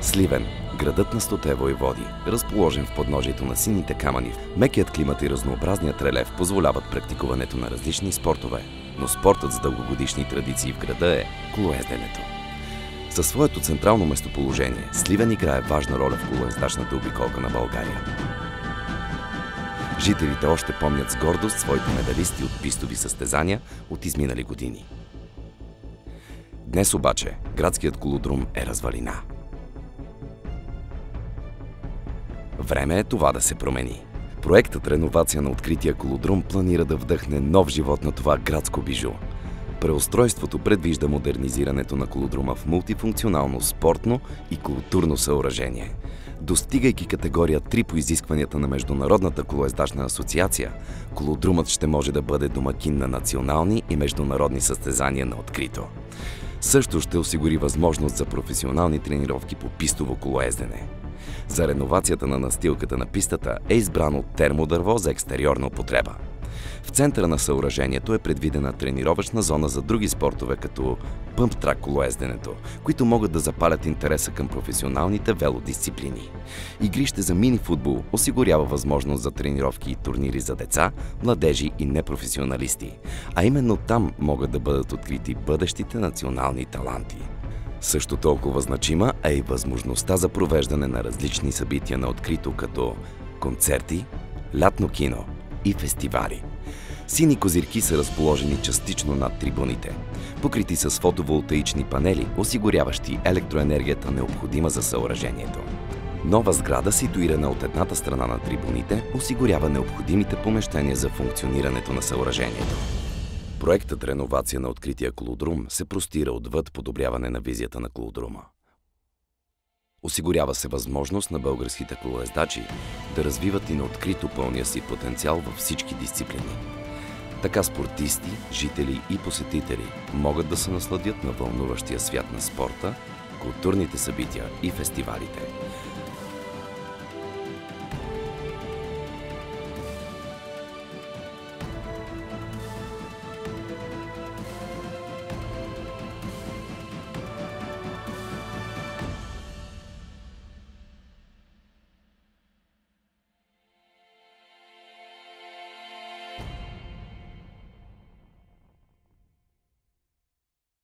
Сливен, градът на 100-те войводи, разположен в подножието на сините камъни. Мекият климат и разнообразният релеф позволяват практикуването на различни спортове, но спортът с дългогодишни традиции в града е колоезденето. Със своето централно местоположение, Сливен играе важна роля в колоездачната обиколка на България. Жителите още помнят с гордост своите медалисти от пистови състезания от изминали години. Днес обаче градският колодрум е развалина. Време е това да се промени. Проектът реновация на открития колодрум планира да вдъхне нов живот на това градско бижу. Преустройството предвижда модернизирането на колодрума в мултифункционално спортно и културно съоръжение. Достигайки категория 3 по изискванията на Международната колоездачна асоциация, колодрумът ще може да бъде домакин на национални и международни състезания на открито. Също ще осигури възможност за професионални тренировки по пистово колоездене. За реновацията на настилката на пистата е избрано термодърво за екстериорна употреба. В центъра на съоръжението е предвидена тренировъчна зона за други спортове, като пъмп-трак колоезденето, които могат да запалят интереса към професионалните велодисциплини. Игрище за мини-футбол осигурява възможност за тренировки и турнири за деца, младежи и непрофесионалисти, а именно там могат да бъдат открити бъдещите национални таланти. Също толкова значима е и възможността за провеждане на различни събития на открито, като концерти, лятно кино и фестивали. Сини козирки са разположени частично над трибуните, покрити с фотоволтаични панели, осигуряващи електроенергията, необходима за съоръжението. Нова сграда, ситуирана от едната страна на трибуните, осигурява необходимите помещения за функционирането на съоръжението. Проектът реновация на открития колодрум се простира отвъд подобряване на визията на колодрума. Осигурява се възможност на българските колоездачи да развиват и на открито пълния си потенциал във всички дисциплини. Така спортисти, жители и посетители могат да се насладят на вълнуващия свят на спорта, културните събития и фестивалите.